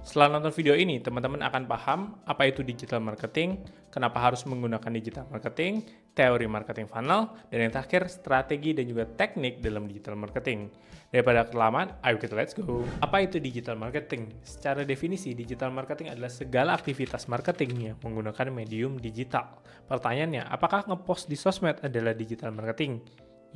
Setelah nonton video ini, teman-teman akan paham apa itu digital marketing, kenapa harus menggunakan digital marketing, teori marketing funnel, dan yang terakhir strategi dan juga teknik dalam digital marketing. Daripada kelamaan, ayo kita let's go. Apa itu digital marketing? Secara definisi, digital marketing adalah segala aktivitas marketing yang menggunakan medium digital. Pertanyaannya, apakah ngepost di sosmed adalah digital marketing?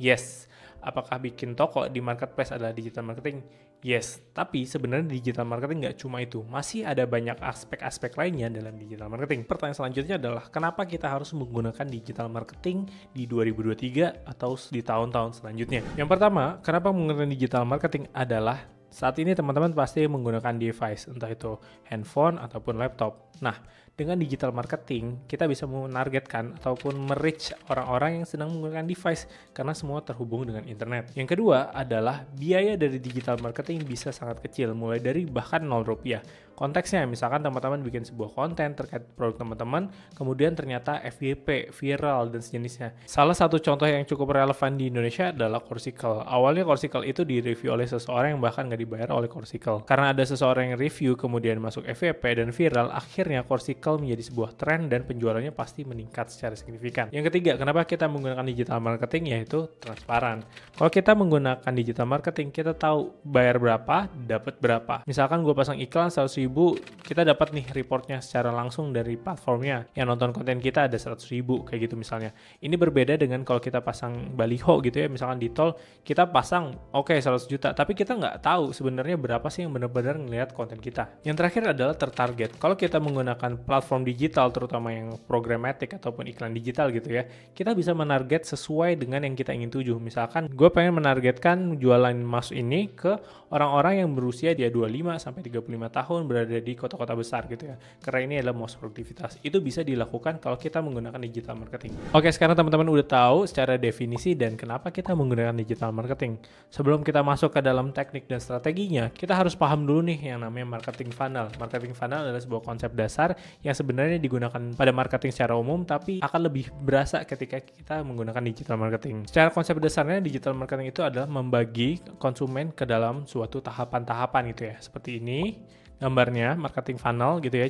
Yes. Apakah bikin toko di marketplace adalah digital marketing? Yes. Tapi sebenarnya digital marketing nggak cuma itu. Masih ada banyak aspek-aspek lainnya dalam digital marketing. Pertanyaan selanjutnya adalah, kenapa kita harus menggunakan digital marketing di 2023 atau di tahun-tahun selanjutnya? Yang pertama, kenapa menggunakan digital marketing adalah saat ini teman-teman pasti menggunakan device, entah itu handphone ataupun laptop. Nah, dengan digital marketing, kita bisa menargetkan ataupun merich orang-orang yang sedang menggunakan device karena semua terhubung dengan internet. Yang kedua adalah biaya dari digital marketing bisa sangat kecil, mulai dari bahkan 0 rupiah. Konteksnya, misalkan teman-teman bikin sebuah konten terkait produk teman-teman, kemudian ternyata FYP, viral, dan sejenisnya. Salah satu contoh yang cukup relevan di Indonesia adalah Coursical. Awalnya Coursical itu direview oleh seseorang yang bahkan nggak dibayar oleh Coursical. Karena ada seseorang yang review, kemudian masuk FYP dan viral, akhirnya Coursical menjadi sebuah tren dan penjualannya pasti meningkat secara signifikan. Yang ketiga, kenapa kita menggunakan digital marketing, yaitu transparan. Kalau kita menggunakan digital marketing, kita tahu bayar berapa, dapat berapa. Misalkan gue pasang iklan 100.000, kita dapat nih reportnya secara langsung dari platformnya. Yang nonton konten kita ada 100.000, kayak gitu misalnya. Ini berbeda dengan kalau kita pasang baliho gitu ya, misalkan di tol, kita pasang, oke, 100 juta, tapi kita nggak tahu sebenarnya berapa sih yang benar-benar ngelihat konten kita. Yang terakhir adalah tertarget. Kalau kita menggunakan platform digital, terutama yang programmatic ataupun iklan digital gitu ya, kita bisa menarget sesuai dengan yang kita ingin tuju. Misalkan, gue pengen menargetkan jualan emas ini ke orang-orang yang berusia dia 25 sampai 35 tahun berada di kota-kota besar gitu ya. Karena ini adalah most produktivitas. Itu bisa dilakukan kalau kita menggunakan digital marketing. Oke, sekarang teman-teman udah tahu secara definisi dan kenapa kita menggunakan digital marketing. Sebelum kita masuk ke dalam teknik dan strateginya, kita harus paham dulu nih yang namanya marketing funnel. Marketing funnel adalah sebuah konsep dasar yang sebenarnya digunakan pada marketing secara umum, tapi akan lebih berasa ketika kita menggunakan digital marketing. Secara konsep dasarnya, digital marketing itu adalah membagi konsumen ke dalam suatu tahapan-tahapan gitu ya. Seperti ini gambarnya, marketing funnel gitu ya,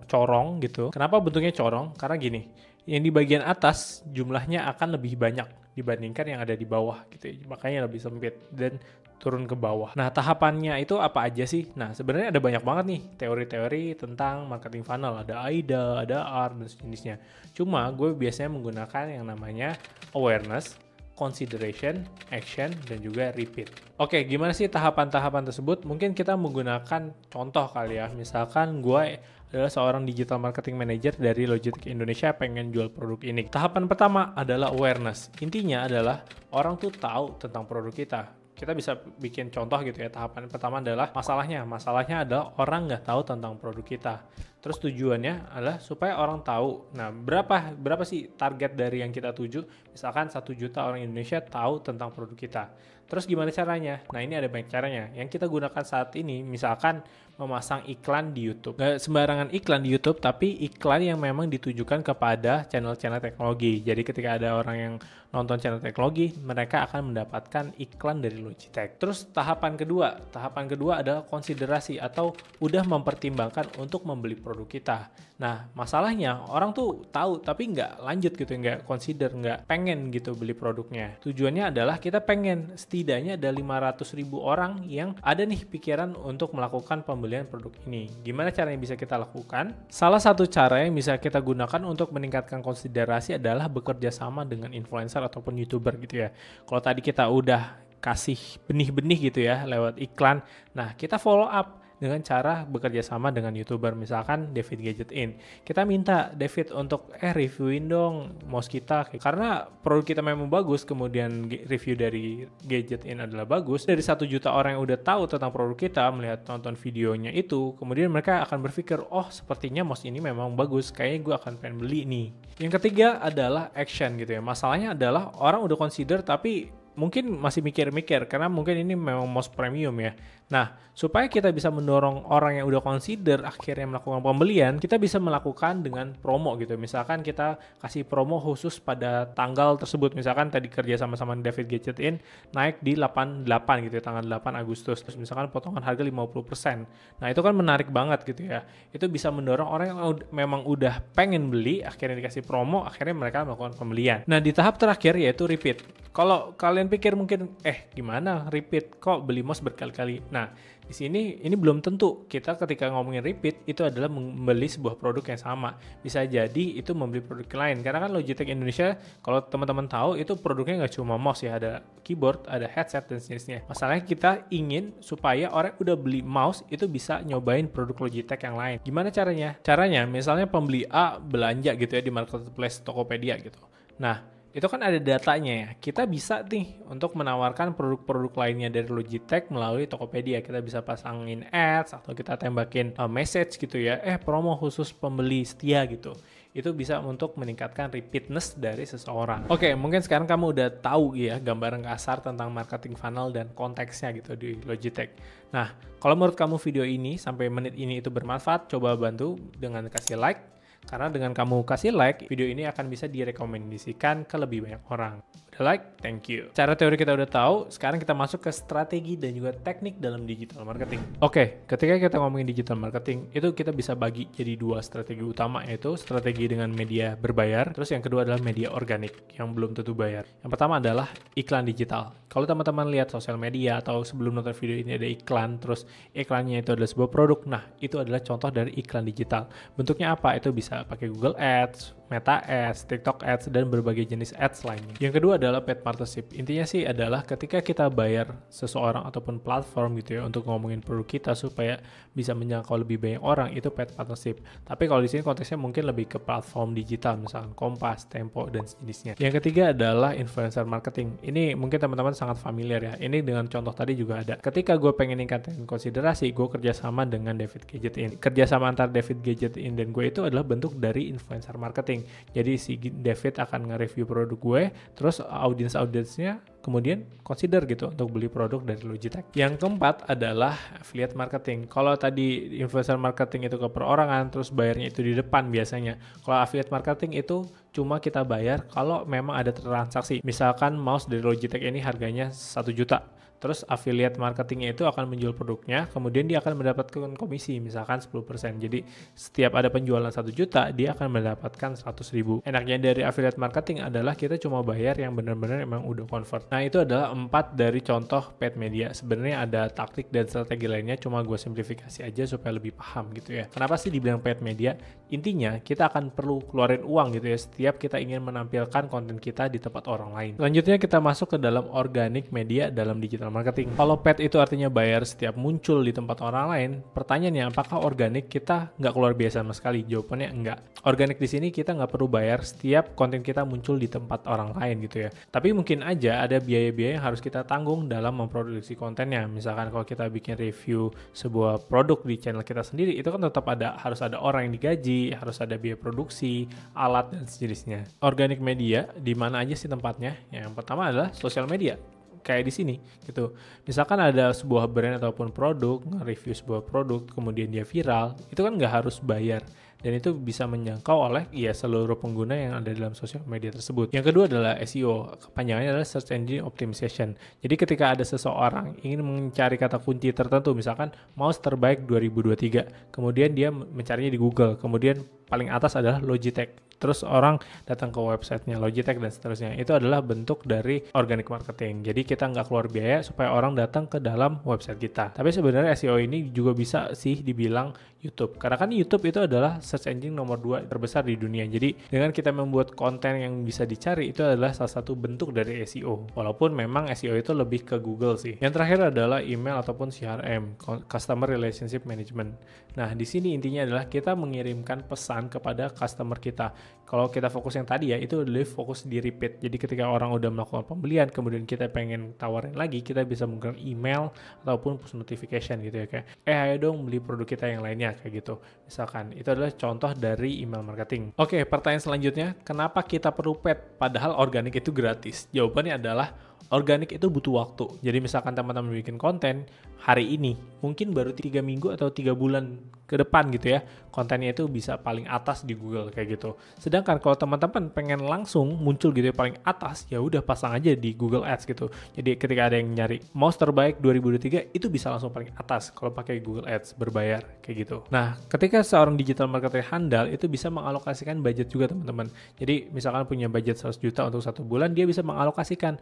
corong gitu. Kenapa bentuknya corong? Karena gini, yang di bagian atas jumlahnya akan lebih banyak dibandingkan yang ada di bawah gitu ya. Makanya lebih sempit dan turun ke bawah. Nah, tahapannya itu apa aja sih? Nah, sebenarnya ada banyak banget nih teori-teori tentang marketing funnel. Ada AIDA, ada R, dan sejenisnya. Cuma gue biasanya menggunakan yang namanya awareness, consideration, action, dan juga repeat. Oke, gimana sih tahapan-tahapan tersebut? Mungkin kita menggunakan contoh kali ya. Misalkan gue adalah seorang digital marketing manager dari Logitech Indonesia pengen jual produk ini. Tahapan pertama adalah awareness. Intinya adalah orang tuh tahu tentang produk kita. Kita bisa bikin contoh gitu ya. Tahapan pertama adalah masalahnya. Masalahnya adalah orang nggak tahu tentang produk kita. Terus tujuannya adalah supaya orang tahu. Nah, berapa sih target dari yang kita tuju? Misalkan 1 juta orang Indonesia tahu tentang produk kita. Terus gimana caranya? Nah, ini ada banyak caranya. Yang kita gunakan saat ini, misalkan memasang iklan di YouTube. Nggak sembarangan iklan di YouTube, tapi iklan yang memang ditujukan kepada channel-channel teknologi. Jadi ketika ada orang yang nonton channel teknologi, mereka akan mendapatkan iklan dari Logitech. Terus tahapan kedua adalah konsiderasi atau udah mempertimbangkan untuk membeli produk kita. Nah, masalahnya orang tuh tahu tapi nggak lanjut gitu, nggak consider, nggak pengen gitu beli produknya. Tujuannya adalah kita pengen setidaknya ada 500.000 orang yang ada nih pikiran untuk melakukan pembelian produk ini. Gimana caranya bisa kita lakukan? Salah satu cara yang bisa kita gunakan untuk meningkatkan konsiderasi adalah bekerja sama dengan influencer ataupun YouTuber gitu ya. Kalau tadi kita udah kasih benih-benih gitu ya lewat iklan, nah kita follow up dengan cara bekerja sama dengan YouTuber, misalkan David Gadget In. Kita minta David untuk reviewin dong mouse kita, karena produk kita memang bagus, kemudian review dari Gadget In adalah bagus. Dari 1 juta orang yang udah tahu tentang produk kita, melihat nonton videonya itu, kemudian mereka akan berpikir, oh sepertinya mouse ini memang bagus, kayaknya gue akan pengen beli nih. Yang ketiga adalah action gitu ya. Masalahnya adalah orang udah consider tapi mungkin masih mikir-mikir karena mungkin ini memang mouse premium ya. Nah, supaya kita bisa mendorong orang yang udah consider akhirnya melakukan pembelian, kita bisa melakukan dengan promo gitu. Misalkan kita kasih promo khusus pada tanggal tersebut. Misalkan tadi kerja sama-sama David Gadget In naik di 88 gitu ya, tanggal 8 Agustus. Terus misalkan potongan harga 50%. Nah, itu kan menarik banget gitu ya. Itu bisa mendorong orang yang memang udah pengen beli, akhirnya dikasih promo, akhirnya mereka melakukan pembelian. Nah, di tahap terakhir yaitu repeat. Kalau kalian pikir mungkin, gimana repeat? Kok beli mouse berkali-kali? Nah, di sini ini belum tentu. Kita ketika ngomongin repeat itu adalah membeli sebuah produk yang sama. Bisa jadi itu membeli produk lain. Karena kan Logitech Indonesia, kalau teman-teman tahu, itu produknya nggak cuma mouse ya, ada keyboard, ada headset dan sejenisnya. Masalahnya kita ingin supaya orang udah beli mouse itu bisa nyobain produk Logitech yang lain. Gimana caranya? Caranya misalnya pembeli A belanja gitu ya di marketplace Tokopedia gitu. Nah, itu kan ada datanya ya. Kita bisa nih untuk menawarkan produk-produk lainnya dari Logitech melalui Tokopedia. Kita bisa pasangin ads atau kita tembakin message gitu ya. Promo khusus pembeli setia gitu. Itu bisa untuk meningkatkan repeatness dari seseorang. Oke, mungkin sekarang kamu udah tahu ya gambaran kasar tentang marketing funnel dan konteksnya gitu di Logitech. Nah, kalau menurut kamu video ini sampai menit ini itu bermanfaat, coba bantu dengan kasih like. Karena dengan kamu kasih like, video ini akan bisa direkomendasikan ke lebih banyak orang. Udah like? Thank you. Cara teori kita udah tahu, sekarang kita masuk ke strategi dan juga teknik dalam digital marketing. Oke, ketika kita ngomongin digital marketing, itu kita bisa bagi jadi dua strategi utama, yaitu strategi dengan media berbayar, terus yang kedua adalah media organik, yang belum tentu bayar. Yang pertama adalah iklan digital. Kalau teman-teman lihat sosial media atau sebelum nonton video ini ada iklan, terus iklannya itu adalah sebuah produk, nah itu adalah contoh dari iklan digital. Bentuknya apa? Itu bisa pakai Google Ads, Meta Ads, TikTok Ads, dan berbagai jenis ads lainnya. Yang kedua adalah paid partnership. Intinya sih adalah ketika kita bayar seseorang ataupun platform gitu ya untuk ngomongin produk kita supaya bisa menjangkau lebih banyak orang, itu paid partnership. Tapi kalau di sini konteksnya mungkin lebih ke platform digital, misalkan Kompas, Tempo, dan sejenisnya. Yang ketiga adalah influencer marketing. Ini mungkin teman-teman sangat familiar ya. Ini dengan contoh tadi juga ada. Ketika gue pengen ningkatin konsiderasi, gue kerjasama dengan David Gadget In. Kerjasama antar David Gadget In dan gue itu adalah bentuk dari influencer marketing. Jadi si David akan nge-review produk gue, terus audiensnya kemudian consider gitu untuk beli produk dari Logitech. Yang keempat adalah affiliate marketing. Kalau tadi influencer marketing itu ke perorangan, terus bayarnya itu di depan biasanya. Kalau affiliate marketing itu cuma kita bayar kalau memang ada transaksi. Misalkan mouse dari Logitech ini harganya 1 juta. Terus affiliate marketingnya itu akan menjual produknya, kemudian dia akan mendapatkan komisi, misalkan 10%. Jadi setiap ada penjualan 1 juta, dia akan mendapatkan 100.000. Enaknya dari affiliate marketing adalah kita cuma bayar yang benar-benar emang udah convert. Nah, itu adalah 4 dari contoh paid media. Sebenarnya ada taktik dan strategi lainnya, cuma gue simplifikasi aja supaya lebih paham gitu ya. Kenapa sih dibilang paid media? Intinya, kita akan perlu keluarin uang gitu ya, setiap kita ingin menampilkan konten kita di tempat orang lain. Selanjutnya kita masuk ke dalam organic media dalam digital marketing. Kalau paid itu artinya bayar setiap muncul di tempat orang lain, pertanyaannya apakah organik kita nggak keluar biaya sama sekali? Jawabannya enggak. Organik di sini kita nggak perlu bayar setiap konten kita muncul di tempat orang lain gitu ya. Tapi mungkin aja ada biaya-biaya yang harus kita tanggung dalam memproduksi kontennya. Misalkan kalau kita bikin review sebuah produk di channel kita sendiri, itu kan tetap harus ada orang yang digaji, harus ada biaya produksi, alat dan sejenisnya. Organic media di mana aja sih tempatnya? Yang pertama adalah sosial media. Kayak di sini gitu. Misalkan ada sebuah brand ataupun produk, nge-review sebuah produk, kemudian dia viral, itu kan nggak harus bayar. Dan itu bisa menjangkau oleh seluruh pengguna yang ada dalam sosial media tersebut. Yang kedua adalah SEO, kepanjangannya adalah Search Engine Optimization. Jadi ketika ada seseorang ingin mencari kata kunci tertentu, misalkan mouse terbaik 2023, kemudian dia mencarinya di Google, kemudian paling atas adalah Logitech. Terus orang datang ke websitenya Logitech dan seterusnya. Itu adalah bentuk dari organic marketing. Jadi kita nggak keluar biaya supaya orang datang ke dalam website kita. Tapi sebenarnya SEO ini juga bisa sih dibilang YouTube. Karena kan YouTube itu adalah search engine nomor 2 terbesar di dunia. Jadi dengan kita membuat konten yang bisa dicari, itu adalah salah satu bentuk dari SEO. Walaupun memang SEO itu lebih ke Google sih. Yang terakhir adalah email ataupun CRM, Customer Relationship Management. Nah, di sini intinya adalah kita mengirimkan pesan kepada customer kita. Kalau kita fokus yang tadi ya, itu adalah fokus di repeat. Jadi ketika orang udah melakukan pembelian, kemudian kita pengen tawarin lagi, kita bisa menggunakan email ataupun push notification gitu ya, kayak ayo dong beli produk kita yang lainnya, kayak gitu. Misalkan, itu adalah contoh dari email marketing. Oke, pertanyaan selanjutnya, kenapa kita perlu paid padahal organik itu gratis? Jawabannya adalah organik itu butuh waktu. Jadi misalkan teman-teman bikin konten hari ini, mungkin baru 3 minggu atau 3 bulan ke depan gitu ya, kontennya itu bisa paling atas di Google kayak gitu. Sedangkan kalau teman-teman pengen langsung muncul gitu ya paling atas, ya udah pasang aja di Google Ads gitu. Jadi ketika ada yang nyari mouse terbaik 2023, itu bisa langsung paling atas kalau pakai Google Ads berbayar kayak gitu. Nah, ketika seorang digital marketer handal itu bisa mengalokasikan budget juga teman-teman. Jadi misalkan punya budget 100 juta untuk 1 bulan, dia bisa mengalokasikan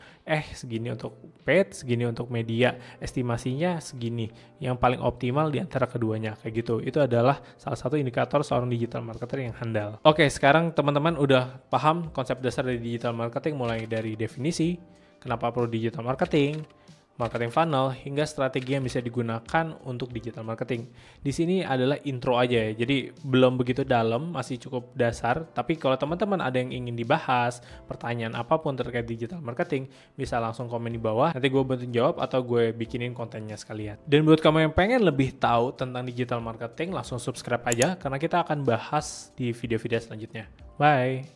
segini untuk paid, segini untuk media, estimasinya segini. Yang paling optimal di antara keduanya kayak gitu. Itu adalah salah satu indikator seorang digital marketer yang handal. Oke, sekarang teman-teman udah paham konsep dasar dari digital marketing, mulai dari definisi, kenapa perlu digital marketing funnel, hingga strategi yang bisa digunakan untuk digital marketing. Di sini adalah intro aja ya, jadi belum begitu dalam, masih cukup dasar, tapi kalau teman-teman ada yang ingin dibahas, pertanyaan apapun terkait digital marketing, bisa langsung komen di bawah, nanti gue bantu jawab atau gue bikinin kontennya sekalian. Dan buat kamu yang pengen lebih tahu tentang digital marketing, langsung subscribe aja, karena kita akan bahas di video-video selanjutnya. Bye!